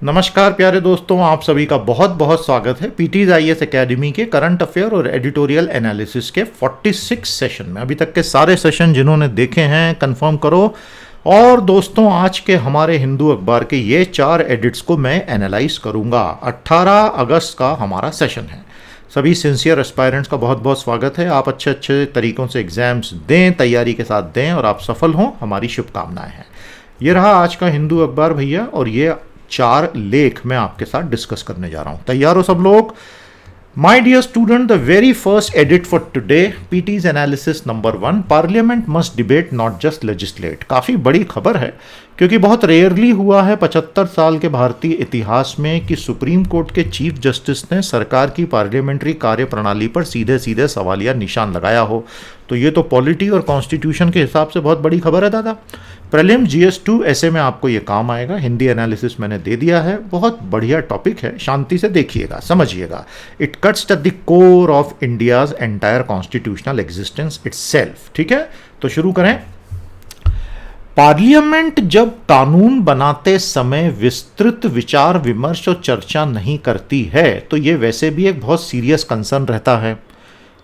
नमस्कार प्यारे दोस्तों, आप सभी का बहुत बहुत स्वागत है पीटीज आईएएस एकेडमी के करंट अफेयर और एडिटोरियल एनालिसिस के 46 सेशन में। अभी तक के सारे सेशन जिन्होंने देखे हैं कंफर्म करो। और दोस्तों, आज के हमारे हिंदू अखबार के ये 4 एडिट्स को मैं एनालाइज करूंगा। 18 अगस्त का हमारा सेशन है। सभी सिंसियर एस्पायरेंट्स का बहुत बहुत स्वागत है। आप अच्छे अच्छे तरीक़ों से एग्जाम्स दें, तैयारी के साथ दें और आप सफल हों, हमारी शुभकामनाएं हैं। ये रहा आज का हिंदू अखबार भैया, और ये 4 लेख मैं आपके साथ डिस्कस करने जा रहा हूं। तैयार हो सब लोग? My dear student, the very first edit for today, PT's analysis number 1, parliament must debate not just legislate. काफ़ी बड़ी खबर है क्योंकि बहुत रेयरली हुआ है 75 साल के भारतीय इतिहास में कि सुप्रीम कोर्ट के चीफ जस्टिस ने सरकार की पार्लियामेंट्री कार्य प्रणाली पर सीधे सीधे सवालिया निशान लगाया हो। तो ये तो पॉलिटी और कॉन्स्टिट्यूशन के हिसाब से बहुत बड़ी खबर है दादा। प्रीलिम GS2 ऐसे में आपको ये काम आएगा। हिंदी एनालिसिस मैंने दे दिया है, बहुत बढ़िया टॉपिक है, शांति से देखिएगा, समझिएगा। It cuts at the core of India's entire constitutional existence itself. ठीक है, तो शुरू करें। पार्लियामेंट जब कानून बनाते समय विस्तृत विचार विमर्श और चर्चा नहीं करती है तो ये वैसे भी एक बहुत सीरियस कंसर्न रहता है।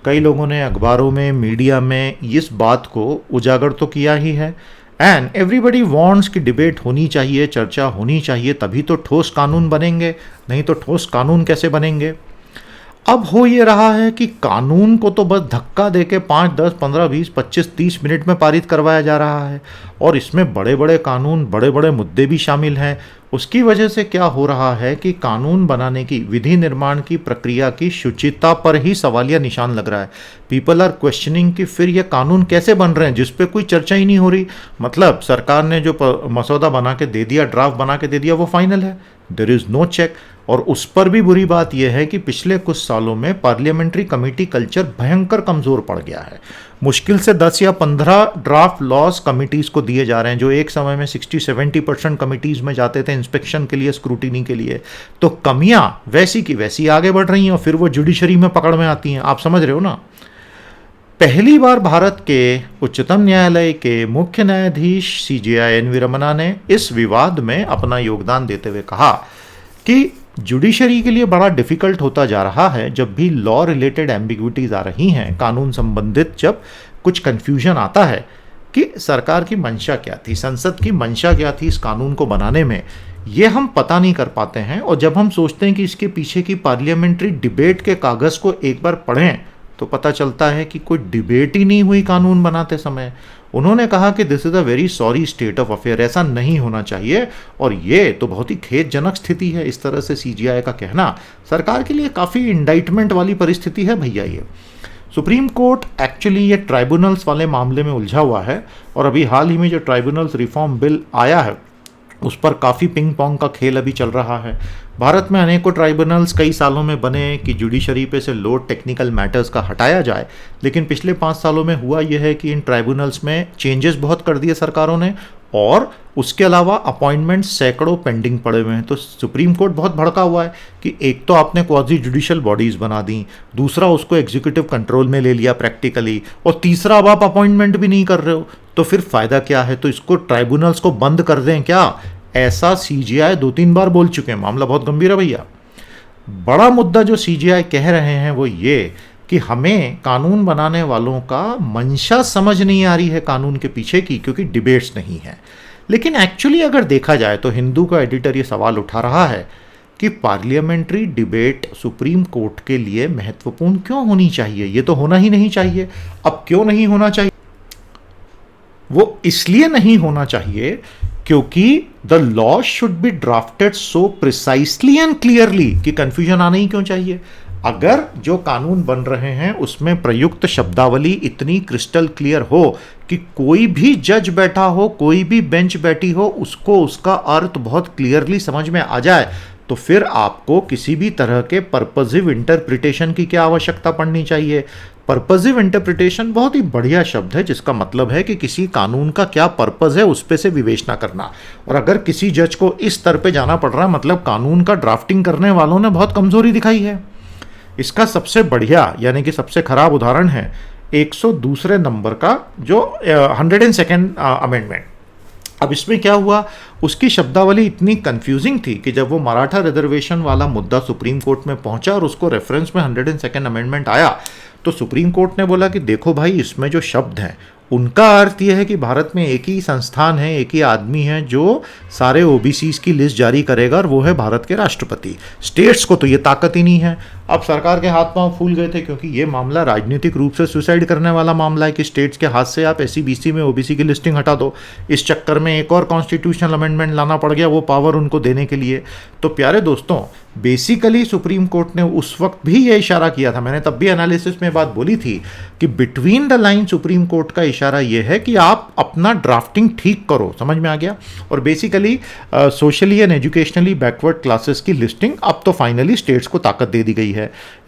कई लोगों ने अखबारों में, मीडिया में इस बात को उजागर तो किया ही है। एंड एवरीबडी वांट्स कि डिबेट होनी चाहिए, चर्चा होनी चाहिए, तभी तो ठोस कानून बनेंगे, नहीं तो ठोस कानून कैसे बनेंगे। अब हो ये रहा है कि कानून को तो बस धक्का देके 5, 10, 15, 20, 25, 30 मिनट में पारित करवाया जा रहा है, और इसमें बड़े बड़े कानून, बड़े बड़े मुद्दे भी शामिल हैं। उसकी वजह से क्या हो रहा है कि कानून बनाने की, विधि निर्माण की प्रक्रिया की शुचिता पर ही सवालिया निशान लग रहा है। पीपल आर क्वेश्चनिंग कि फिर ये कानून कैसे बन रहे हैं जिस पे कोई चर्चा ही नहीं हो रही। मतलब सरकार ने जो मसौदा बना के दे दिया, ड्राफ्ट बना के दे दिया, वो फाइनल है, देयर इज नो चेक। और उस पर भी बुरी बात यह है कि पिछले कुछ सालों में पार्लियामेंट्री कमेटी कल्चर भयंकर कमजोर पड़ गया है। मुश्किल से 10 या 15 ड्राफ्ट लॉज कमिटीज को दिए जा रहे हैं, जो एक समय में 60-70% कमिटीज में जाते थे इंस्पेक्शन के लिए, स्क्रूटिनी के लिए। तो कमियां वैसी की वैसी आगे बढ़ रही हैं और फिर वो जुडिशरी में पकड़ में आती हैं। आप समझ रहे हो ना। पहली बार भारत के उच्चतम न्यायालय के मुख्य न्यायाधीश CJI NV रमन्ना ने इस विवाद में अपना योगदान देते हुए कहा कि जुडिशरी के लिए बड़ा डिफिकल्ट होता जा रहा है जब भी लॉ रिलेटेड एम्बिग्विटीज आ रही हैं, कानून संबंधित जब कुछ कंफ्यूजन आता है कि सरकार की मंशा क्या थी, संसद की मंशा क्या थी इस कानून को बनाने में, ये हम पता नहीं कर पाते हैं। और जब हम सोचते हैं कि इसके पीछे की पार्लियामेंट्री डिबेट के कागज को एक बार पढ़ें तो पता चलता है कि कोई डिबेट ही नहीं हुई कानून बनाते समय। उन्होंने कहा कि this is a very sorry state of affair, ऐसा नहीं होना चाहिए और ये तो बहुत ही खेदजनक स्थिति है। इस तरह से CJI का कहना सरकार के लिए काफ़ी इंडाइटमेंट वाली परिस्थिति है भैया। ये सुप्रीम कोर्ट एक्चुअली ये ट्राइब्यूनल्स वाले मामले में उलझा हुआ है, और अभी हाल ही में जो ट्राइब्यूनल्स रिफॉर्म बिल आया है उस पर काफ़ी पिंग पोंग का खेल अभी चल रहा है। भारत में अनेकों ट्राइब्यूनल्स कई सालों में बने कि जुडिशरी पे से लोड टेक्निकल मैटर्स का हटाया जाए, लेकिन पिछले 5 सालों में हुआ यह है कि इन ट्राइब्यूनल्स में चेंजेस बहुत कर दिए सरकारों ने, और उसके अलावा अपॉइंटमेंट सैकड़ों पेंडिंग पड़े हुए हैं। तो सुप्रीम कोर्ट बहुत भड़का हुआ है कि एक तो आपने क्वाजी जुडिशियल बॉडीज़ बना दी, दूसरा उसको एग्जीक्यूटिव कंट्रोल में ले लिया प्रैक्टिकली, और तीसरा अब आप अपॉइंटमेंट भी नहीं कर रहे हो, तो फिर फ़ायदा क्या है। तो इसको ट्राइब्यूनल्स को बंद कर दें क्या, ऐसा CJI 2-3 बार बोल चुके हैं। मामला बहुत गंभीर है भैया। बड़ा मुद्दा जो CJI कह रहे हैं वो ये कि हमें कानून बनाने वालों का मंशा समझ नहीं आ रही है कानून के पीछे की, क्योंकि डिबेट्स नहीं है। लेकिन एक्चुअली अगर देखा जाए तो हिंदू का एडिटर ये सवाल उठा रहा है कि पार्लियामेंट्री डिबेट सुप्रीम कोर्ट के लिए महत्वपूर्ण क्यों होनी चाहिए। ये तो होना ही नहीं चाहिए। अब क्यों नहीं होना चाहिए? वो इसलिए नहीं होना चाहिए क्योंकि the law should be drafted so precisely and clearly कि कंफ्यूजन आना ही क्यों चाहिए। अगर जो कानून बन रहे हैं उसमें प्रयुक्त शब्दावली इतनी क्रिस्टल क्लियर हो कि कोई भी जज बैठा हो, कोई भी बेंच बैठी हो, उसको उसका अर्थ बहुत क्लियरली समझ में आ जाए, तो फिर आपको किसी भी तरह के पर्पजिव इंटरप्रिटेशन की क्या आवश्यकता पड़नी चाहिए। पर्पजिव इंटरप्रिटेशन बहुत ही बढ़िया शब्द है जिसका मतलब है कि किसी कानून का क्या पर्पज है उस पे से विवेचना करना। और अगर किसी जज को इस स्तर पे जाना पड़ रहा है, मतलब कानून का ड्राफ्टिंग करने वालों ने बहुत कमजोरी दिखाई है। इसका सबसे बढ़िया यानी कि सबसे खराब उदाहरण है 102 नंबर का जो 102nd अमेंडमेंट। अब इसमें क्या हुआ, उसकी शब्दावली इतनी कंफ्यूजिंग थी कि जब वो मराठा रिजर्वेशन वाला मुद्दा सुप्रीम कोर्ट में पहुंचा और उसको रेफरेंस में 102nd अमेंडमेंट आया, तो सुप्रीम कोर्ट ने बोला कि देखो भाई, इसमें जो शब्द हैं उनका अर्थ यह है कि भारत में एक ही संस्थान है, एक ही आदमी है जो सारे ओबीसीज की लिस्ट जारी करेगा, और वो है भारत के राष्ट्रपति। स्टेट्स को तो ये ताकत ही नहीं है। अब सरकार के हाथ पांव फूल गए थे, क्योंकि ये मामला राजनीतिक रूप से सुसाइड करने वाला मामला है कि स्टेट्स के हाथ से आप एससी बीसी में ओबीसी की लिस्टिंग हटा दो। इस चक्कर में एक और कॉन्स्टिट्यूशनल अमेंडमेंट लाना पड़ गया वो पावर उनको देने के लिए। तो प्यारे दोस्तों, बेसिकली सुप्रीम कोर्ट ने उस वक्त भी ये इशारा किया था, मैंने तब भी एनालिसिस में बात बोली थी कि between the line supreme court का इशारा ये है कि आप अपना ड्राफ्टिंग ठीक करो। समझ में आ गया? और basically socially and educationally backward classes की लिस्टिंग अब तो फाइनली स्टेट्स को ताकत दे दी गई है।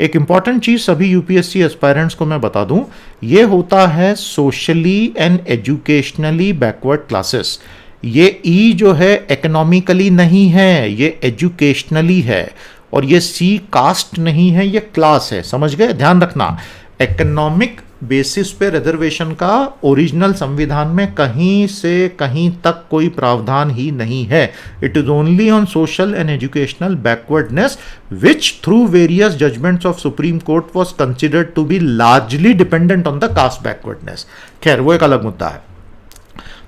एक इंपॉर्टेंट चीज सभी यूपीएससी एस्पायरेंट्स को मैं बता दूं, ये होता है socially and educationally backward classes. ये ई जो है इकोनॉमिकली नहीं है, ये एजुकेशनली है, और ये सी कास्ट नहीं है, ये क्लास है। समझ गए? ध्यान रखना, इकोनॉमिक बेसिस पे रिजर्वेशन का ओरिजिनल संविधान में कहीं से कहीं तक कोई प्रावधान ही नहीं है। It is only on social and educational backwardness which through various judgements of Supreme Court was considered to be largely dependent on the caste backwardness. खैर, वो एक अलग मुद्दा है।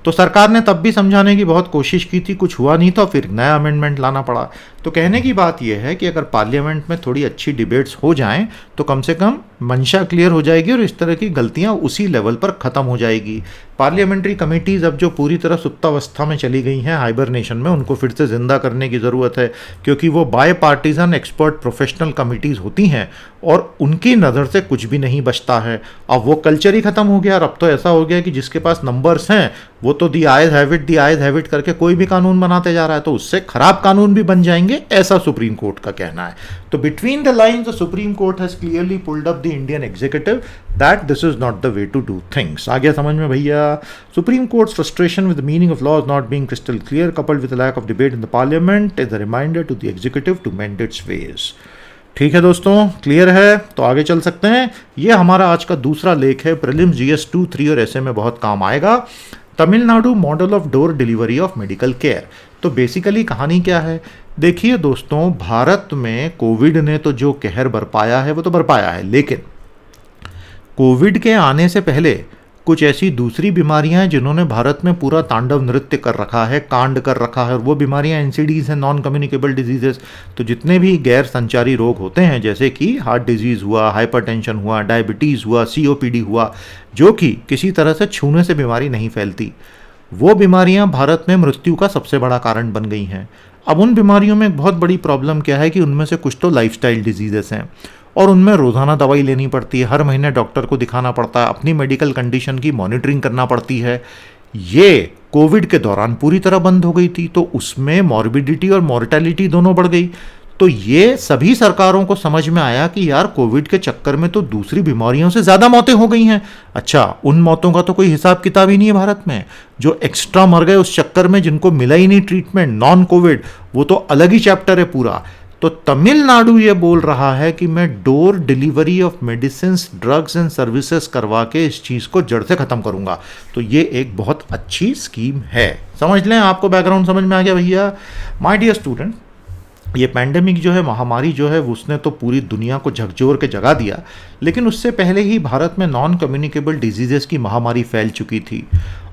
तो सरकार ने तब भी समझाने की बहुत कोशिश की थी, कुछ हुआ नहीं, तो फिर नया अमेंडमेंट लाना पड़ा। तो कहने की बात यह है कि अगर पार्लियामेंट में थोड़ी अच्छी डिबेट्स हो जाएं तो कम से कम मंशा क्लियर हो जाएगी और इस तरह की गलतियां उसी लेवल पर ख़त्म हो जाएगी। पार्लियामेंट्री कमेटीज़ अब जो पूरी तरह सुप्तावस्था में चली गई हैं, हाइबरनेशन में, उनको फिर से ज़िंदा करने की ज़रूरत है, क्योंकि वो bipartisan expert professional committees होती हैं और उनकी नज़र से कुछ भी नहीं बचता है। अब वो कल्चर ही ख़त्म हो गया, और अब तो ऐसा हो गया कि जिसके पास नंबर्स हैं वो तो दी आइज हैव इट करके कोई भी कानून बनाते जा रहा है, तो उससे खराब कानून भी बन जाएंगे, ऐसा सुप्रीम कोर्ट का कहना है। तो between the lines the supreme court has clearly pulled up the Indian executive that this is not the way to do things. आ गया समझ में भैया? Supreme court's frustration with the meaning of laws not being crystal clear coupled with the lack of debate in the parliament is a reminder to the executive to mend its ways. ठीक है दोस्तों, clear है? तो आगे चल सकते हैं। ये हमारा आज का दूसरा लेख है, प्रीलिम्स जीएस 2, 3 और ऐसे में बहुत काम आएगा। Tamil Nadu model of door delivery of medical care. तो बेसिकली कहानी क्या है? देखिए दोस्तों, भारत में कोविड ने तो जो कहर बरपाया है वो तो बरपाया है, लेकिन कोविड के आने से पहले कुछ ऐसी दूसरी बीमारियां हैं जिन्होंने भारत में पूरा तांडव नृत्य कर रखा है, कांड कर रखा है, और वो बीमारियां एनसीडीज हैं, नॉन कम्युनिकेबल डिजीजेस। तो जितने भी गैर संचारी रोग होते हैं, जैसे कि हार्ट डिजीज हुआ, हाइपरटेंशन हुआ, डायबिटीज़ हुआ, सीओपीडी हुआ, जो कि किसी तरह से छूने से बीमारी नहीं फैलती, वो बीमारियां भारत में मृत्यु का सबसे बड़ा कारण बन गई हैं। अब उन बीमारियों में एक बहुत बड़ी प्रॉब्लम क्या है कि उनमें से कुछ तो लाइफस्टाइल डिजीजेस हैं और उनमें रोज़ाना दवाई लेनी पड़ती है, हर महीने डॉक्टर को दिखाना पड़ता है, अपनी मेडिकल कंडीशन की मॉनिटरिंग करना पड़ती है। ये कोविड के दौरान पूरी तरह बंद हो गई थी, तो उसमें मॉर्बिडिटी और मॉर्टेलिटी दोनों बढ़ गई। तो ये सभी सरकारों को समझ में आया कि यार कोविड के चक्कर में तो दूसरी बीमारियों से ज़्यादा मौतें हो गई हैं। अच्छा, उन मौतों का तो कोई हिसाब किताब ही नहीं है भारत में। जो एक्स्ट्रा मर गए उस चक्कर में, जिनको मिला ही नहीं ट्रीटमेंट, नॉन कोविड, वो तो अलग ही चैप्टर है पूरा। तो तमिलनाडु ये बोल रहा है कि मैं door delivery of medicine, drugs and services करवा के इस चीज़ को जड़ से ख़त्म करूंगा। तो ये एक बहुत अच्छी स्कीम है। समझ लें, आपको बैकग्राउंड समझ में आ गया भैया? माय डियर स्टूडेंट, ये पैंडेमिक जो है, महामारी जो है, उसने तो पूरी दुनिया को झकझोर के जगा दिया, लेकिन उससे पहले ही भारत में नॉन कम्युनिकेबल डिजीजेस की महामारी फैल चुकी थी,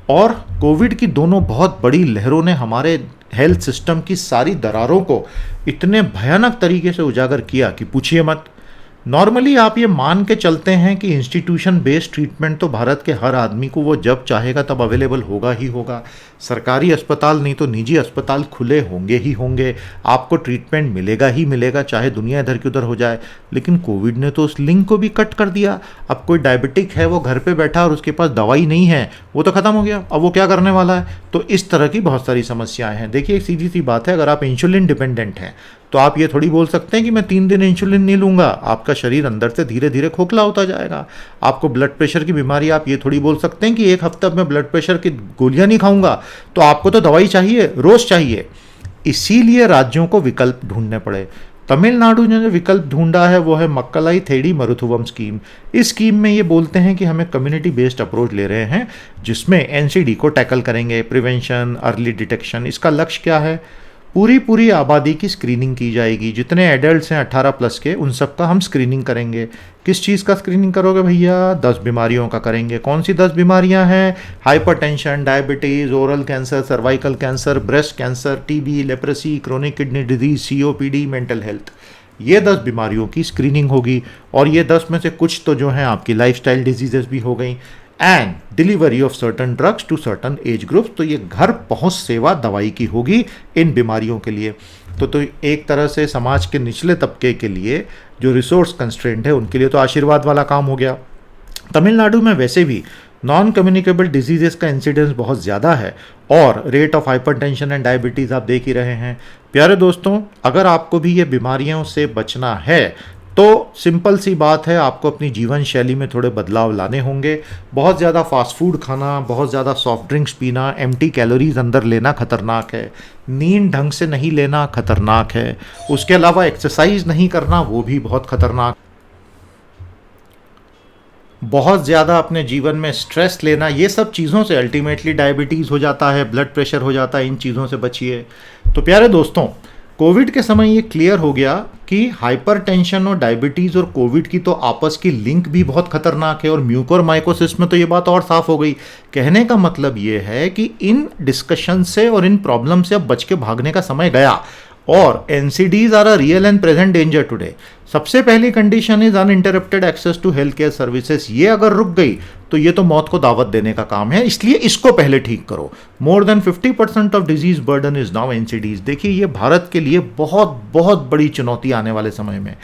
और कोविड की दोनों बहुत बड़ी लहरों ने हमारे हेल्थ सिस्टम की सारी दरारों को इतने भयानक तरीके से उजागर किया कि पूछिए मत। नॉर्मली आप ये मान के चलते हैं कि इंस्टीट्यूशन बेस्ड ट्रीटमेंट तो भारत के हर आदमी को वो जब चाहेगा तब अवेलेबल होगा ही होगा। सरकारी अस्पताल नहीं तो निजी अस्पताल खुले होंगे ही होंगे, आपको ट्रीटमेंट मिलेगा ही मिलेगा, चाहे दुनिया इधर की उधर हो जाए। लेकिन कोविड ने तो उस लिंक को भी कट कर दिया। अब कोई डायबिटिक है, वो घर पे बैठा और उसके पास दवाई नहीं है, वो तो ख़त्म हो गया, अब वो क्या करने वाला है? तो इस तरह की बहुत सारी समस्याएं हैं। देखिए, एक सीधी सी बात है, अगर आप इंसुलिन डिपेंडेंट हैं तो आप ये थोड़ी बोल सकते हैं कि मैं 3 दिन इंसुलिन नहीं लूँगा, आपका शरीर अंदर से धीरे धीरे खोखला होता जाएगा। आपको ब्लड प्रेशर की बीमारी, आप ये थोड़ी बोल सकते हैं कि 1 हफ्ता में ब्लड प्रेशर की गोलियां नहीं खाऊंगा, तो आपको तो दवाई चाहिए, रोज़ चाहिए। इसीलिए राज्यों को विकल्प ढूंढने पड़े। तमिलनाडु ने जो विकल्प ढूंढा है वो है मक्कलाई थेड़ी मरुथुवम स्कीम। इस स्कीम में ये बोलते हैं कि हमें कम्युनिटी बेस्ड अप्रोच ले रहे हैं जिसमें एनसीडी को टैकल करेंगे, प्रिवेंशन, अर्ली डिटेक्शन। इसका लक्ष्य क्या है? पूरी आबादी की स्क्रीनिंग की जाएगी। जितने एडल्ट्स हैं 18 प्लस के, उन सब का हम स्क्रीनिंग करेंगे। किस चीज़ का स्क्रीनिंग करोगे भैया? 10 बीमारियों का करेंगे। कौन सी 10 बीमारियां हैं? Hypertension, diabetes, oral cancer, cervical cancer, breast cancer, TB, leprosy, chronic kidney disease, COPD, mental health. ये 10 बीमारियों की स्क्रीनिंग होगी और ये 10 में से कुछ तो जो हैं आपकी लाइफस्टाइल डिजीजेस भी हो गई। And delivery of certain drugs to certain age groups. तो ये घर पहुंच सेवा दवाई की होगी इन बीमारियों के लिए। तो एक तरह से समाज के निचले तबके के लिए जो रिसोर्स कंस्ट्रेंट है उनके लिए तो आशीर्वाद वाला काम हो गया। तमिलनाडु में वैसे भी नॉन कम्युनिकेबल डिजीजेस का इंसिडेंस बहुत ज़्यादा है और rate of hypertension and diabetes आप देख ही रहे हैं। प्यारे दोस्तों, अगर आपको भी ये बीमारियों से बचना है तो सिंपल सी बात है, आपको अपनी जीवन शैली में थोड़े बदलाव लाने होंगे। बहुत ज़्यादा फास्ट फूड खाना, बहुत ज़्यादा सॉफ्ट ड्रिंक्स पीना, एम्प्टी कैलोरीज अंदर लेना खतरनाक है। नींद ढंग से नहीं लेना खतरनाक है। उसके अलावा एक्सरसाइज नहीं करना, वो भी बहुत खतरनाक। बहुत ज़्यादा अपने जीवन में स्ट्रेस लेना, ये सब चीज़ों से अल्टीमेटली डायबिटीज़ हो जाता है, ब्लड प्रेशर हो जाता है। इन चीज़ों से बचिए। तो प्यारे दोस्तों, कोविड के समय ये क्लियर हो गया कि हाइपरटेंशन और डायबिटीज़ और कोविड की तो आपस की लिंक भी बहुत खतरनाक है और म्यूकोरमाइकोसिस में तो ये बात और साफ हो गई। कहने का मतलब ये है कि इन डिस्कशन से और इन प्रॉब्लम से अब बच के भागने का समय गया और NCDs are a real and present danger today. सबसे पहली condition is uninterrupted access to health care services. ये अगर रुक गई तो ये तो मौत को दावत देने का काम है, इसलिए इसको पहले ठीक करो। More than 50% of disease burden is now NCDs. देखिए, ये भारत के लिए बहुत बहुत बड़ी चुनौती आने वाले समय में।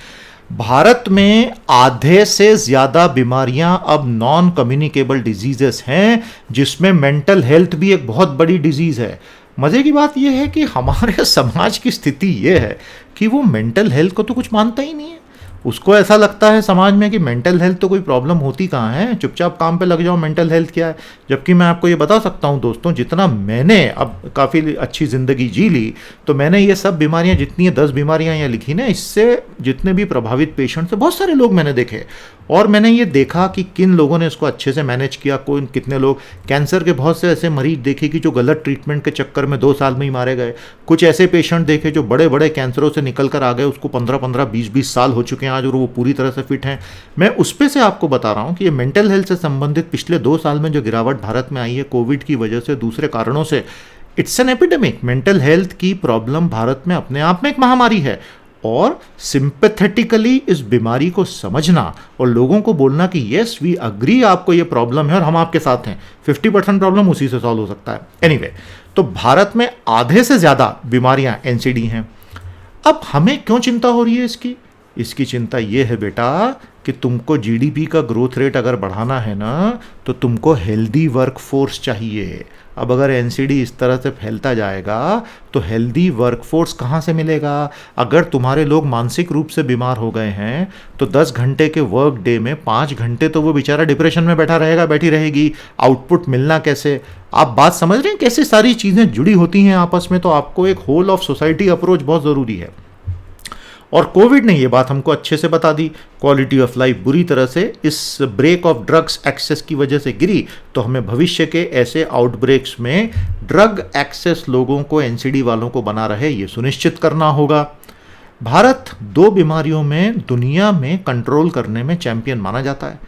भारत में आधे से ज्यादा बीमारियां अब नॉन कम्युनिकेबल डिजीजेस हैं, जिसमें मेंटल हेल्थ भी एक बहुत बड़ी डिजीज है। मजे की बात यह है कि हमारे समाज की स्थिति यह है कि वो मेंटल हेल्थ को तो कुछ मानता ही नहीं है। उसको ऐसा लगता है समाज में कि मेंटल हेल्थ तो कोई प्रॉब्लम होती कहाँ है, चुपचाप काम पे लग जाओ, मेंटल हेल्थ क्या है। जबकि मैं आपको ये बता सकता हूँ दोस्तों, जितना मैंने अब काफ़ी अच्छी ज़िंदगी जी ली, तो मैंने ये सब बीमारियाँ, जितनी 10 बीमारियाँ यहाँ लिखी ना, इससे जितने भी प्रभावित पेशेंट्स हैं, बहुत सारे लोग मैंने देखे और मैंने ये देखा कि किन लोगों ने इसको अच्छे से मैनेज किया। कोई कितने लोग कैंसर के बहुत से ऐसे मरीज देखे कि जो गलत ट्रीटमेंट के चक्कर में 2 साल में ही मारे गए। कुछ ऐसे पेशेंट देखे जो बड़े बड़े कैंसरों से निकल कर आ गए, उसको 15-15, 20-20 साल हो चुके हैं आज और वो पूरी तरह से फिट हैं। मैं उस पे से आपको बता रहा हूँ कि ये मेंटल हेल्थ से संबंधित पिछले 2 साल में जो गिरावट भारत में आई है कोविड की वजह से, दूसरे कारणों से, it's an epidemic. Mental health की प्रॉब्लम भारत में अपने आप में एक महामारी है और सिंपैथेटिकली इस बीमारी को समझना और लोगों को बोलना कि यस वी अग्री, आपको ये प्रॉब्लम है और हम आपके साथ हैं, 50% प्रॉब्लम उसी से सॉल्व हो सकता है। एनीवे, तो भारत में आधे से ज़्यादा बीमारियां एनसीडी हैं। अब हमें क्यों चिंता हो रही है इसकी चिंता ये है बेटा कि तुमको जीडीपी का ग्रोथ रेट अगर बढ़ाना है ना, तो तुमको हेल्दी वर्कफोर्स चाहिए। अब अगर एनसीडी इस तरह से फैलता जाएगा तो हेल्दी वर्कफोर्स कहाँ से मिलेगा? अगर तुम्हारे लोग मानसिक रूप से बीमार हो गए हैं तो 10 घंटे के वर्क डे में 5 घंटे तो वो बेचारा डिप्रेशन में बैठा रहेगा, बैठी रहेगी। आउटपुट मिलना कैसे? आप बात समझ रहे हैं कैसे सारी चीज़ें जुड़ी होती हैं आपस में? तो आपको एक होल ऑफ सोसाइटी अप्रोच बहुत ज़रूरी है और कोविड ने ये बात हमको अच्छे से बता दी। क्वालिटी ऑफ लाइफ बुरी तरह से इस ब्रेक ऑफ ड्रग्स एक्सेस की वजह से गिरी, तो हमें भविष्य के ऐसे आउटब्रेक्स में ड्रग एक्सेस लोगों को, एनसीडी वालों को बना रहे, ये सुनिश्चित करना होगा। भारत 2 बीमारियों में दुनिया में कंट्रोल करने में चैंपियन माना जाता है।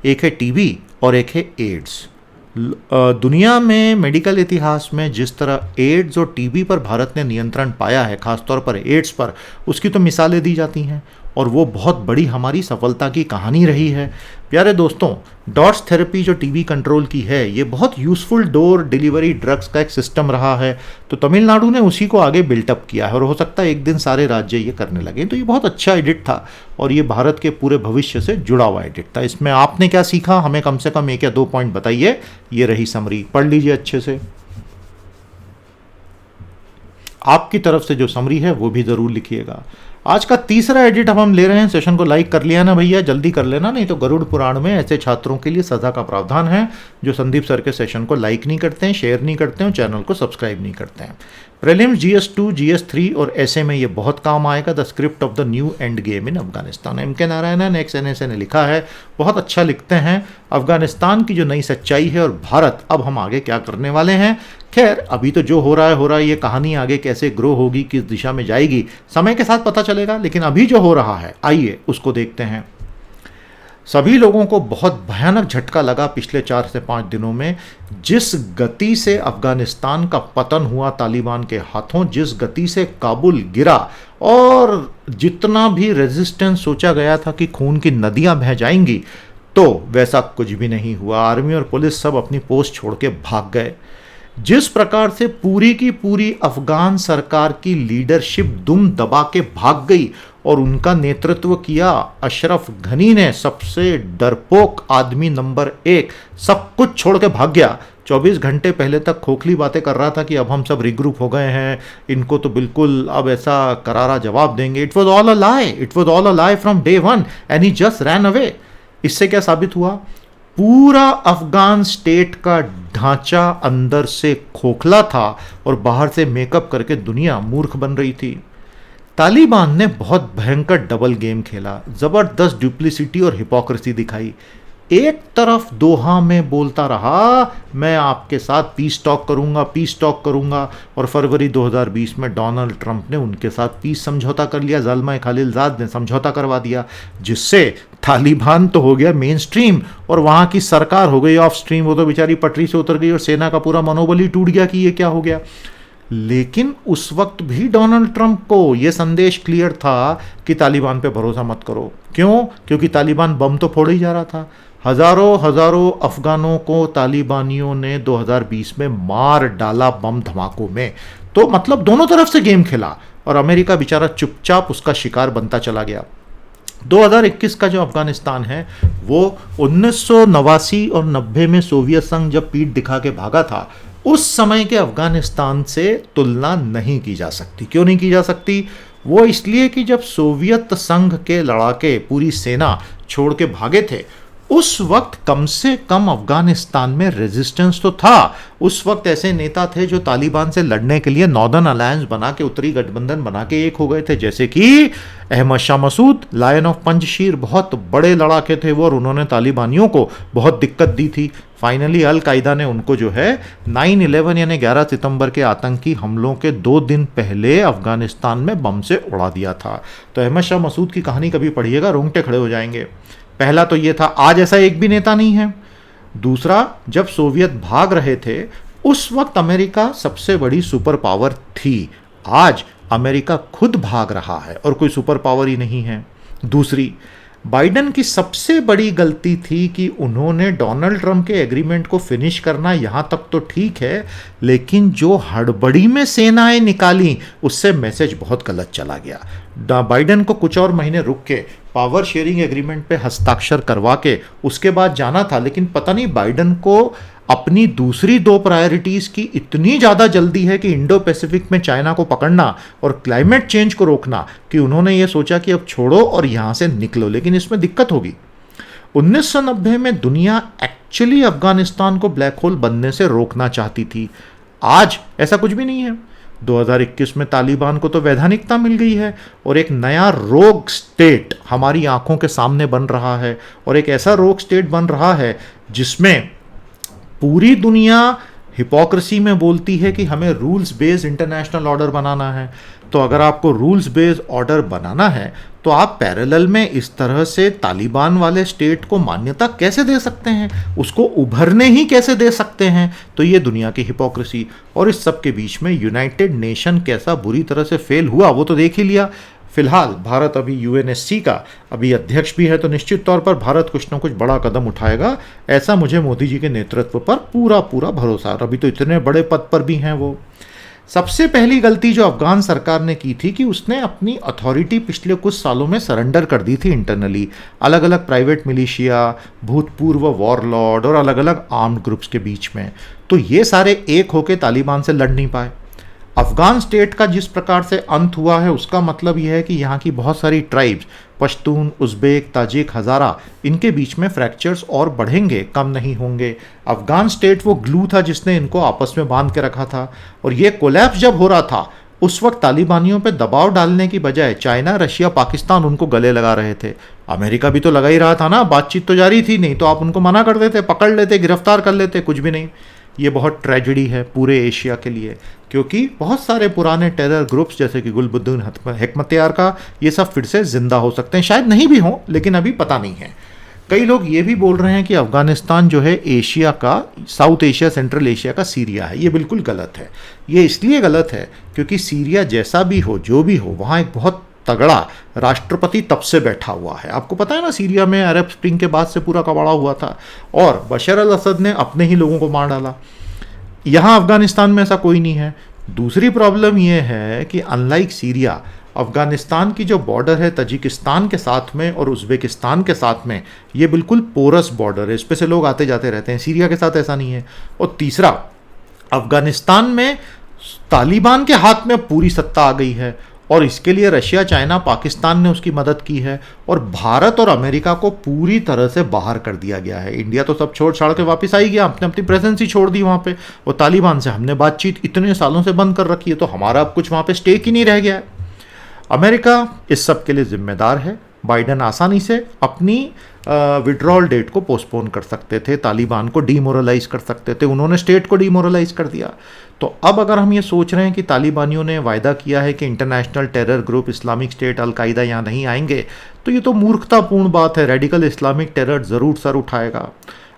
एक है टीबी और एक है एड्स। दुनिया में मेडिकल इतिहास में जिस तरह एड्स और टीबी पर भारत ने नियंत्रण पाया है, खासतौर पर एड्स पर, उसकी तो मिसालें दी जाती हैं और वो बहुत बड़ी हमारी सफलता की कहानी रही है। प्यारे दोस्तों, डॉट्स थेरेपी जो टीबी कंट्रोल की है, ये बहुत यूज़फुल डोर डिलीवरी ड्रग्स का एक सिस्टम रहा है। तो तमिलनाडु ने उसी को आगे बिल्टअप किया है और हो सकता है एक दिन सारे राज्य ये करने लगे। तो ये बहुत अच्छा एडिट था और ये भारत के पूरे भविष्य से जुड़ा हुआ एडिट था। इसमें आपने क्या सीखा, हमें कम से कम 1 या 2 पॉइंट बताइए। ये रही समरी, पढ़ लीजिए अच्छे से। आपकी तरफ से जो समरी है वो भी ज़रूर लिखिएगा। आज का तीसरा एडिट अब हम ले रहे हैं। सेशन को लाइक कर लिया ना भैया, जल्दी कर लेना, नहीं तो गरुड़ पुराण में ऐसे छात्रों के लिए सज़ा का प्रावधान है जो संदीप सर के सेशन को लाइक नहीं करते हैं, शेयर नहीं करते हैं, चैनल को सब्सक्राइब नहीं करते हैं। प्रीलिम्स GS2 GS3 और ऐसे में ये बहुत काम आएगा। The script of the new end game in Afghanistan, MK Narayanan XNSA ने लिखा है, बहुत अच्छा लिखते हैं। अफगानिस्तान की जो नई सच्चाई है और भारत, अब हम आगे क्या करने वाले हैं। खैर अभी तो जो हो रहा है, ये कहानी आगे कैसे ग्रो होगी, किस दिशा में जाएगी, समय के साथ पता चलेगा। लेकिन अभी जो हो रहा है, आइए उसको देखते हैं। सभी लोगों को बहुत भयानक झटका लगा पिछले 4 से 5 दिनों में। जिस गति से अफगानिस्तान का पतन हुआ तालिबान के हाथों, जिस गति से काबुल गिरा, और जितना भी रेजिस्टेंस सोचा गया था कि खून की नदियां बह जाएंगी, तो वैसा कुछ भी नहीं हुआ। आर्मी और पुलिस सब अपनी पोस्ट छोड़ के भाग गए। जिस प्रकार से पूरी की पूरी अफगान सरकार की लीडरशिप दुम दबा के भाग गई और उनका नेतृत्व किया अशरफ घनी ने, सबसे डरपोक आदमी नंबर 1, सब कुछ छोड़ के भाग गया। 24 घंटे पहले तक खोखली बातें कर रहा था कि अब हम सब रिग्रुप हो गए हैं, इनको तो बिल्कुल अब ऐसा करारा जवाब देंगे। It was all a lie, it was all a lie from day one and he just ran away. इससे क्या साबित हुआ? पूरा अफगान स्टेट का ढांचा अंदर से खोखला था और बाहर से मेकअप करके दुनिया मूर्ख बन रही थी। तालिबान ने बहुत भयंकर डबल गेम खेला, जबरदस्त डुप्लिसिटी और हिपोक्रेसी दिखाई। एक तरफ दोहा में बोलता रहा, मैं आपके साथ पीस टॉक करूंगा, और फरवरी 2020 में डोनाल्ड ट्रंप ने उनके साथ पीस समझौता कर लिया। ज़ल्मा खलीलजाद ने समझौता करवा दिया, जिससे तालिबान तो हो गया मेन स्ट्रीम और वहां की सरकार हो गई ऑफ स्ट्रीम। वो तो बेचारी पटरी से उतर गई और सेना का पूरा मनोबल ही टूट गया कि ये क्या हो गया। लेकिन उस वक्त भी डोनाल्ड ट्रंप को यह संदेश क्लियर था कि तालिबान पे भरोसा मत करो। क्यों? क्योंकि तालिबान बम तो फोड़ ही जा रहा था। हजारों अफगानों को तालिबानियों ने 2020 में मार डाला बम धमाकों में। तो मतलब दोनों तरफ से गेम खेला और अमेरिका बेचारा चुपचाप उसका शिकार बनता चला गया। 2021 का जो अफगानिस्तान है वो 1989 और 90 में सोवियत संघ जब पीठ दिखा के भागा था, उस समय के अफगानिस्तान से तुलना नहीं की जा सकती। क्यों नहीं की जा सकती? वो इसलिए कि जब सोवियत संघ के लड़ाके पूरी सेना छोड़ के भागे थे, उस वक्त कम से कम अफगानिस्तान में रेजिस्टेंस तो था। उस वक्त ऐसे नेता थे जो तालिबान से लड़ने के लिए नॉर्दर्न अलायंस बना के, उत्तरी गठबंधन बना के एक हो गए थे, जैसे कि अहमद शाह मसूद, लायन ऑफ पंजशीर। बहुत बड़े लड़ाके थे वो और उन्होंने तालिबानियों को बहुत दिक्कत दी थी। फाइनली अल कायदा ने उनको जो है 9/11 यानी 11 सितंबर के आतंकी हमलों के 2 दिन पहले अफगानिस्तान में बम से उड़ा दिया था। तो अहमद शाह मसूद की कहानी कभी पढ़िएगा, रोंगटे खड़े हो जाएंगे। पहला तो ये था, आज ऐसा एक भी नेता नहीं है। दूसरा, जब सोवियत भाग रहे थे उस वक्त अमेरिका सबसे बड़ी सुपर पावर थी। आज अमेरिका खुद भाग रहा है और कोई सुपर पावर ही नहीं है। दूसरी, बाइडेन की सबसे बड़ी गलती थी कि उन्होंने डोनाल्ड ट्रंप के एग्रीमेंट को फिनिश करना, यहां तक तो ठीक है, लेकिन जो हड़बड़ी में सेनाएं निकाली उससे मैसेज बहुत गलत चला गया। बाइडेन को कुछ और महीने रुक के पावर शेयरिंग एग्रीमेंट पे हस्ताक्षर करवा के उसके बाद जाना था, लेकिन पता नहीं बाइडेन को अपनी दूसरी 2 प्रायोरिटीज की इतनी ज़्यादा जल्दी है कि इंडो पैसिफिक में चाइना को पकड़ना और क्लाइमेट चेंज को रोकना, कि उन्होंने ये सोचा कि अब छोड़ो और यहाँ से निकलो। लेकिन इसमें दिक्कत होगी। 1990 में दुनिया एक्चुअली अफगानिस्तान को ब्लैक होल बनने से रोकना चाहती थी। आज ऐसा कुछ भी नहीं है। 2021 में तालिबान को तो वैधानिकता मिल गई है और एक नया रोग स्टेट हमारी आंखों के सामने बन रहा है, और एक ऐसा रोग स्टेट बन रहा है जिसमें पूरी दुनिया हिपोक्रेसी में बोलती है कि हमें रूल्स बेस्ड इंटरनेशनल ऑर्डर बनाना है। तो अगर आपको रूल्स बेस्ड ऑर्डर बनाना है तो आप पैरेलल में इस तरह से तालिबान वाले स्टेट को मान्यता कैसे दे सकते हैं, उसको उभरने ही कैसे दे सकते हैं? तो ये दुनिया की हिपोक्रेसी। और इस सब के बीच में यूनाइटेड नेशन कैसा बुरी तरह से फेल हुआ वो तो देख ही लिया। फिलहाल भारत अभी यूएनएससी का अभी अध्यक्ष भी है, तो निश्चित तौर पर भारत कुछ ना कुछ बड़ा कदम उठाएगा, ऐसा मुझे मोदी जी के नेतृत्व पर पूरा भरोसा। अभी तो इतने बड़े पद पर भी हैं वो। सबसे पहली गलती जो अफगान सरकार ने की थी कि उसने अपनी अथॉरिटी पिछले कुछ सालों में सरेंडर कर दी थी इंटरनली, अलग अलग प्राइवेट मिलिशिया, भूतपूर्व वॉरलॉर्ड और अलग अलग आर्म्ड ग्रुप्स के बीच में। तो ये सारे एक होकर तालिबान से लड़ नहीं पाए। अफगान स्टेट का जिस प्रकार से अंत हुआ है उसका मतलब यह है कि यहाँ की बहुत सारी ट्राइब्स, पश्तून, उज़्बेक, ताजिक, हज़ारा, इनके बीच में फ्रैक्चर्स और बढ़ेंगे, कम नहीं होंगे। अफगान स्टेट वो ग्लू था जिसने इनको आपस में बांध के रखा था, और ये कोलैप्स जब हो रहा था उस वक्त तालिबानियों पे दबाव डालने की बजाय चाइना, रशिया, पाकिस्तान उनको गले लगा रहे थे। अमेरिका भी तो लगा ही रहा था ना, बातचीत तो जारी थी, नहीं तो आप उनको मना कर देते, पकड़ लेते, गिरफ्तार कर लेते, कुछ भी नहीं। ये बहुत ट्रेजेडी है पूरे एशिया के लिए, क्योंकि बहुत सारे पुराने टेरर ग्रुप्स जैसे कि गुलबुद्दीन हिकमतयार का, ये सब फिर से जिंदा हो सकते हैं, शायद नहीं भी हों, लेकिन अभी पता नहीं है। कई लोग ये भी बोल रहे हैं कि अफगानिस्तान जो है एशिया का, साउथ एशिया, सेंट्रल एशिया का सीरिया है। ये बिल्कुल गलत है। ये इसलिए गलत है क्योंकि सीरिया जैसा भी हो, जो भी हो, वहाँ एक बहुत तगड़ा राष्ट्रपति तब से बैठा हुआ है। आपको पता है ना, सीरिया में अरब स्प्रिंग के बाद से पूरा कबाड़ा हुआ था और बशर अल असद ने अपने ही लोगों को मार डाला। यहाँ अफगानिस्तान में ऐसा कोई नहीं है। दूसरी प्रॉब्लम यह है कि अनलाइक सीरिया, अफगानिस्तान की जो बॉर्डर है तजिकिस्तान के साथ में और उज़्बेकिस्तान के साथ में, ये बिल्कुल पोरस बॉर्डर है, इस पे से लोग आते जाते रहते हैं। सीरिया के साथ ऐसा नहीं है। और तीसरा, अफगानिस्तान में तालिबान के हाथ में पूरी सत्ता आ गई है और इसके लिए रशिया, चाइना, पाकिस्तान ने उसकी मदद की है और भारत और अमेरिका को पूरी तरह से बाहर कर दिया गया है। इंडिया तो सब छोड़ छाड़ के वापस आई गया, अपने अपनी प्रेजेंस ही छोड़ दी वहाँ पे। और तालिबान से हमने बातचीत इतने सालों से बंद कर रखी है, तो हमारा अब कुछ वहाँ पे स्टेक ही नहीं रह गया है। अमेरिका इस सब के लिए जिम्मेदार है। बाइडेन आसानी से अपनी विड्रॉल डेट को पोस्टपोन कर सकते थे, तालिबान को डीमोरलाइज कर सकते थे, उन्होंने स्टेट को डीमोरलाइज कर दिया। तो अब अगर हम ये सोच रहे हैं कि तालिबानियों ने वायदा किया है कि international terror group Islamic state, al Qaeda यहाँ नहीं आएंगे, तो ये तो मूर्खतापूर्ण बात है। रेडिकल इस्लामिक टेरर ज़रूर सर उठाएगा।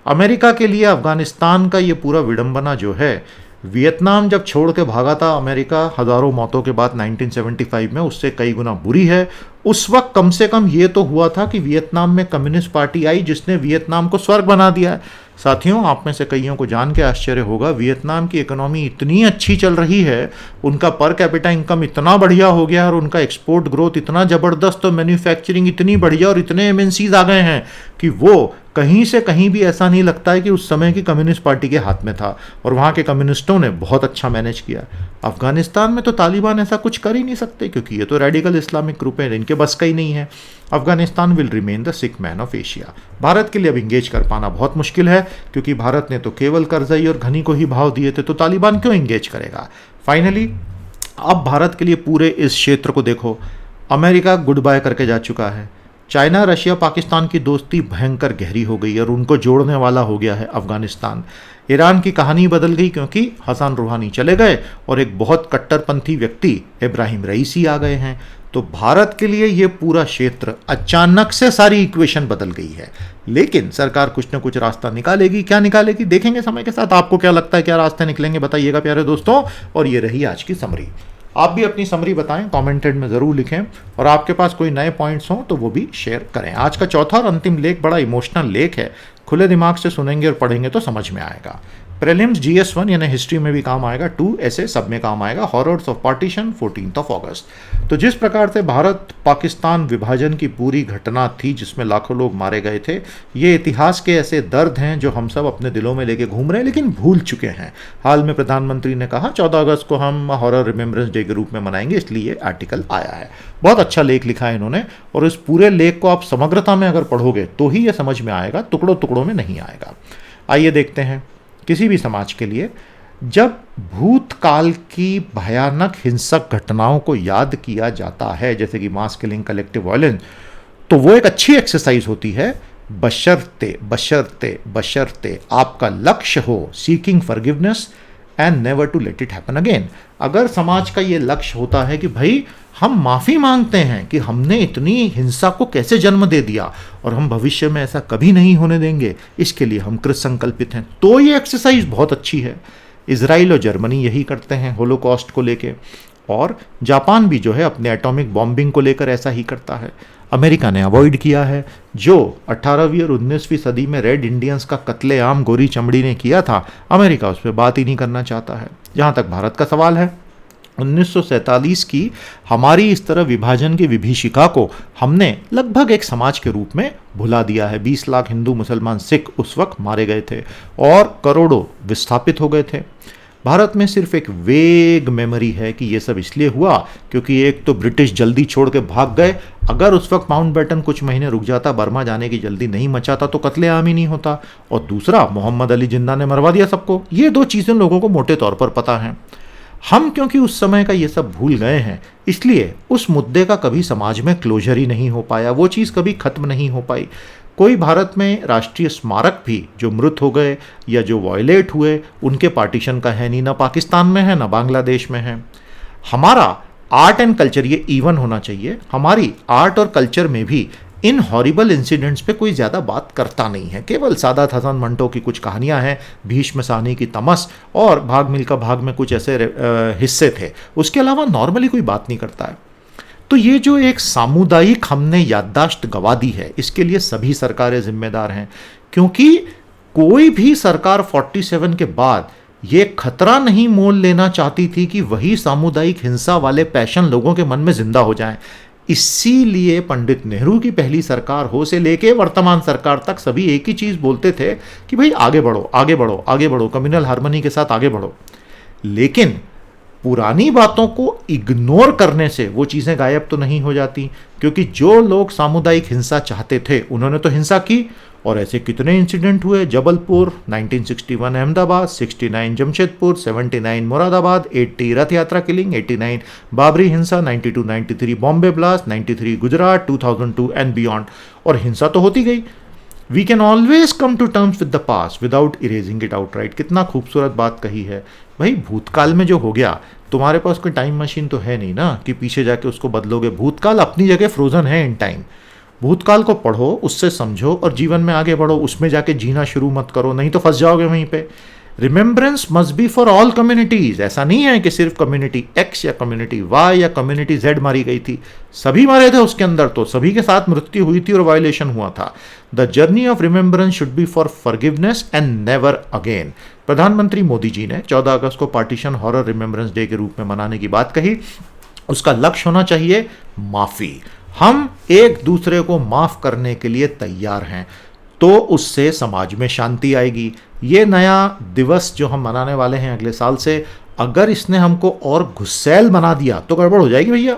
अमेरिका के लिए अफगानिस्तान का ये पूरा विडंबना जो है, वियतनाम जब छोड़ के भागा था अमेरिका हज़ारों मौतों के बाद 1975 में, उससे कई गुना बुरी है। उस वक्त कम से कम ये तो हुआ था कि वियतनाम में कम्युनिस्ट पार्टी आई जिसने वियतनाम को स्वर्ग बना दिया है। साथियों, आप में से कईयों को जान के आश्चर्य होगा, वियतनाम की इकोनॉमी इतनी अच्छी चल रही है, उनका पर कैपिटा इनकम इतना बढ़िया हो गया और उनका एक्सपोर्ट ग्रोथ इतना ज़बरदस्त और मैन्युफैक्चरिंग इतनी बढ़िया और इतने एमएनसीज आ गए हैं कि वो कहीं से कहीं भी ऐसा नहीं लगता है कि उस समय की कम्युनिस्ट पार्टी के हाथ में था, और वहाँ के कम्युनिस्टों ने बहुत अच्छा मैनेज किया। अफगानिस्तान में तो तालिबान ऐसा कुछ कर ही नहीं सकते क्योंकि ये तो रेडिकल इस्लामिक ग्रुप है, इनके बस का ही नहीं है। Afghanistan will remain the sick man of Asia. Bharat के लिए अब इंगेज कर पाना बहुत मुश्किल है क्योंकि भारत ने तो केवल करजई और घनी को ही भाव दिए थे, तो तालिबान क्यों इंगेज करेगा। फाइनली अब भारत के लिए पूरे इस क्षेत्र को देखो, अमेरिका गुड बाय करके जा चुका है। चाइना, रशिया, पाकिस्तान की दोस्ती भयंकर गहरी हो गई और उनको जोड़ने वाला हो गया है अफगानिस्तान। ईरान की कहानी बदल गई क्योंकि हसन रूहानी चले गए और एक बहुत कट्टरपंथी व्यक्ति इब्राहिम रईसी आ गए हैं। तो भारत के लिए ये पूरा क्षेत्र अचानक से सारी इक्वेशन बदल गई है, लेकिन सरकार कुछ न कुछ रास्ता निकालेगी। क्या निकालेगी देखेंगे समय के साथ। आपको क्या लगता है, क्या रास्ते निकलेंगे, बताइएगा प्यारे दोस्तों। और ये रही आज की समरी। आप भी अपनी समरी बताएं, कमेंटेड में ज़रूर लिखें, और आपके पास कोई नए पॉइंट्स हों तो वो भी शेयर करें। आज का चौथा और अंतिम लेख बड़ा इमोशनल लेख है, खुले दिमाग से सुनेंगे और पढ़ेंगे तो समझ में आएगा। प्रीलिम्स GS1 यानी हिस्ट्री में भी काम आएगा, 2 ऐसे सब में काम आएगा। हॉरर्स ऑफ पार्टीशन 14 अगस्त। तो जिस प्रकार से भारत पाकिस्तान विभाजन की पूरी घटना थी जिसमें लाखों लोग मारे गए थे, ये इतिहास के ऐसे दर्द हैं जो हम सब अपने दिलों में लेके घूम रहे हैं लेकिन भूल चुके हैं। हाल में प्रधानमंत्री ने कहा 14 अगस्त को हम हॉरर रिमेम्बरेंस डे के रूप में मनाएंगे, इसलिए ये आर्टिकल आया है। बहुत अच्छा लेख लिखा है इन्होंने, और इस पूरे लेख को आप समग्रता में अगर पढ़ोगे तो ही ये समझ में आएगा, टुकड़ों टुकड़ों में नहीं आएगा। आइए देखते हैं। किसी भी समाज के लिए जब भूतकाल की भयानक हिंसक घटनाओं को याद किया जाता है, जैसे कि मास किलिंग, कलेक्टिव वायलेंस, तो वो एक अच्छी एक्सरसाइज होती है, बशर्ते बशर्ते बशर्ते आपका लक्ष्य हो seeking forgiveness and never to let it happen again. अगर समाज का ये लक्ष्य होता है कि भाई हम माफ़ी मांगते हैं कि हमने इतनी हिंसा को कैसे जन्म दे दिया और हम भविष्य में ऐसा कभी नहीं होने देंगे, इसके लिए हम कृत संकल्पित हैं, तो ये एक्सरसाइज बहुत अच्छी है। इजराइल और जर्मनी यही करते हैं होलोकॉस्ट को लेके, और जापान भी जो है अपने एटॉमिक बॉम्बिंग को लेकर ऐसा ही करता है। अमेरिका ने अवॉइड किया है। जो 18वीं और 19वीं सदी में रेड इंडियंस का कत्लेआम गोरी चमड़ी ने किया था, अमेरिका उस पर बात ही नहीं करना चाहता है। जहाँ तक भारत का सवाल है, 1947 की हमारी इस तरह विभाजन की विभीषिका को हमने लगभग एक समाज के रूप में भुला दिया है। 20 लाख हिंदू, मुसलमान, सिख उस वक्त मारे गए थे और करोड़ों विस्थापित हो गए थे। भारत में सिर्फ एक वेग मेमोरी है कि ये सब इसलिए हुआ क्योंकि एक तो ब्रिटिश जल्दी छोड़ के भाग गए, अगर उस वक्त माउंटबेटन कुछ महीने रुक जाता, बर्मा जाने की जल्दी नहीं मचाता तो कत्लेआम ही नहीं होता, और दूसरा मोहम्मद अली जिन्ना ने मरवा दिया सबको। ये दो चीज़ें लोगों को मोटे तौर पर पता हैं। हम क्योंकि उस समय का ये सब भूल गए हैं, इसलिए उस मुद्दे का कभी समाज में क्लोजर ही नहीं हो पाया, वो चीज़ कभी खत्म नहीं हो पाई। कोई भारत में राष्ट्रीय स्मारक भी जो मृत हो गए या जो वॉयलेट हुए उनके पार्टीशन का है नहीं, ना पाकिस्तान में है ना बांग्लादेश में है। हमारा आर्ट एंड कल्चर, ये इवन होना चाहिए, हमारी आर्ट और कल्चर में भी इन हॉरिबल इंसिडेंट्स पे कोई ज़्यादा बात करता नहीं है। केवल सादात हसन मंटो की कुछ कहानियां हैं, भीष्म साहनी की तमस और भाग मिल्खा भाग में कुछ ऐसे हिस्से थे, उसके अलावा नॉर्मली कोई बात नहीं करता है। तो ये जो एक सामुदायिक हमने याददाश्त गवा दी है, इसके लिए सभी सरकारें जिम्मेदार हैं, क्योंकि कोई भी सरकार 47 के बाद ये खतरा नहीं मोल लेना चाहती थी कि वही सामुदायिक हिंसा वाले पैशन लोगों के मन में जिंदा हो जाएं। इसीलिए पंडित नेहरू की पहली सरकार हो से लेके वर्तमान सरकार तक सभी एक ही चीज बोलते थे कि भाई आगे बढ़ो आगे बढ़ो आगे बढ़ो, कम्युनल हार्मनी के साथ आगे बढ़ो। लेकिन पुरानी बातों को इग्नोर करने से वो चीज़ें गायब तो नहीं हो जाती, क्योंकि जो लोग सामुदायिक हिंसा चाहते थे उन्होंने तो हिंसा की, और ऐसे कितने इंसिडेंट हुए। जबलपुर, 1961 अहमदाबाद, 69 जमशेदपुर, 79 मुरादाबाद, 80 रथ यात्रा किलिंग, 89 बाबरी हिंसा, 92-93 Bombay blast, 93 Gujarat, 2002 and beyond. और हिंसा तो होती गई। We can always come to terms with the past without erasing it outright. कितना खूबसूरत बात कही है भाई। भूतकाल में जो हो गया, तुम्हारे पास कोई टाइम मशीन तो है नहीं ना कि पीछे जाके उसको बदलोगे। भूतकाल अपनी जगह फ्रोजन है इन टाइम। भूतकाल को पढ़ो, उससे समझो और जीवन में आगे बढ़ो। उसमें जाके जीना शुरू मत करो, नहीं तो फंस जाओगे वहीं पे। Remembrance must be for all communities. ऐसा नहीं है कि सिर्फ कम्युनिटी एक्स या कम्युनिटी वाई या कम्युनिटी जेड मारी गई थी, सभी मारे थे उसके अंदर, तो सभी के साथ मृत्यु हुई थी और वायलेशन हुआ था। The journey of remembrance should be for forgiveness and never again. प्रधानमंत्री मोदी जी ने 14 अगस्त को पार्टीशन हॉरर रिमेंबरेंस डे के रूप में मनाने की बात कही। उसका लक्ष्य होना चाहिए माफी। हम एक दूसरे को माफ करने के लिए तैयार हैं, तो उससे समाज में शांति आएगी। ये नया दिवस जो हम मनाने वाले हैं अगले साल से, अगर इसने हमको और गुस्सैल बना दिया तो गड़बड़ हो जाएगी भैया।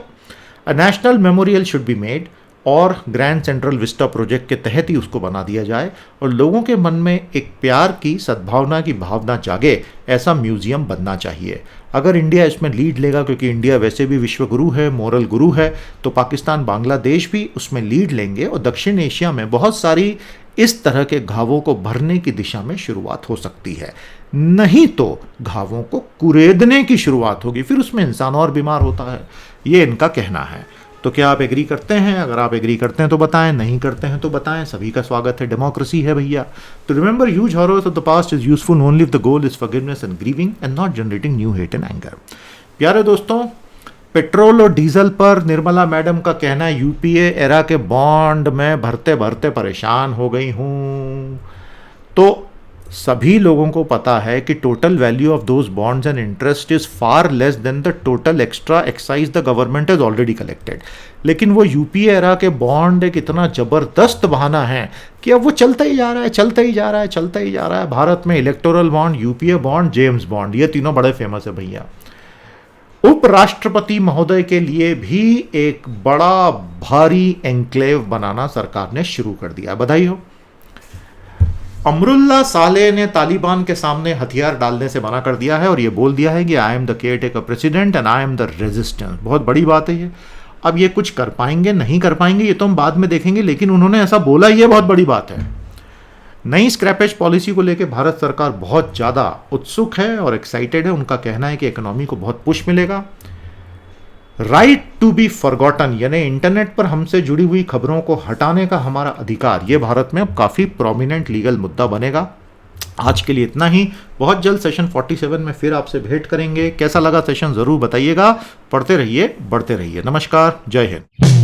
A national memorial should be made, और ग्रैंड सेंट्रल विस्टा प्रोजेक्ट के तहत ही उसको बना दिया जाए, और लोगों के मन में एक प्यार की, सद्भावना की भावना जागे, ऐसा म्यूजियम बनना चाहिए। अगर इंडिया इसमें लीड लेगा, क्योंकि इंडिया वैसे भी विश्व गुरु है, मोरल गुरु है, तो पाकिस्तान, बांग्लादेश भी उसमें लीड लेंगे और दक्षिण एशिया में बहुत सारी इस तरह के घावों को भरने की दिशा में शुरुआत हो सकती है। नहीं तो घावों को कुरेदने की शुरुआत होगी, फिर उसमें इंसान और बीमार होता है। ये इनका कहना है। तो क्या आप एग्री करते हैं? अगर आप एग्री करते हैं तो बताएं, नहीं करते हैं तो बताएं, सभी का स्वागत है, डेमोक्रेसी है भैया। तो remember, huge horrors of the past is useful only if the goal is forgiveness and grieving and not generating new hate and anger. प्यारे दोस्तों, पेट्रोल और डीजल पर निर्मला मैडम का कहना है यूपीए एरा के बॉन्ड में भरते भरते परेशान हो गई हूं। तो सभी लोगों को पता है कि total value of those bonds and interest is far less than the total extra excise the government is already collected. लेकिन वो यूपीए एरा के बॉन्ड एक इतना जबरदस्त बहाना है कि अब वो चलता ही जा रहा है, चलता ही जा रहा है, चलता ही जा रहा है। भारत में electoral bond, UPA bond, James bond, ये तीनों बड़े फेमस है भैया। उपराष्ट्रपति महोदय के लिए भी एक बड़ा भारी एन्क्लेव बनाना सरकार ने शुरू कर दिया, बधाई हो। अमरुल्ला साले ने तालिबान के सामने हथियार डालने से मना कर दिया है और ये बोल दिया है कि I am the care taker president and I am the resistance. बहुत बड़ी बात है ये। अब ये कुछ कर पाएंगे नहीं कर पाएंगे ये तो हम बाद में देखेंगे, लेकिन उन्होंने ऐसा बोला, ये बहुत बड़ी बात है। नई स्क्रैपेज पॉलिसी को लेकर भारत सरकार बहुत ज़्यादा उत्सुक है और एक्साइटेड है। उनका कहना है कि इकोनॉमी को बहुत पुश मिलेगा। राइट टू बी फॉरगॉटन, यानी इंटरनेट पर हमसे जुड़ी हुई खबरों को हटाने का हमारा अधिकार, ये भारत में अब काफ़ी प्रोमिनेंट लीगल मुद्दा बनेगा। आज के लिए इतना ही। बहुत जल्द सेशन 47 में फिर आपसे भेंट करेंगे। कैसा लगा सेशन ज़रूर बताइएगा। पढ़ते रहिए, बढ़ते रहिए। नमस्कार, जय हिंद।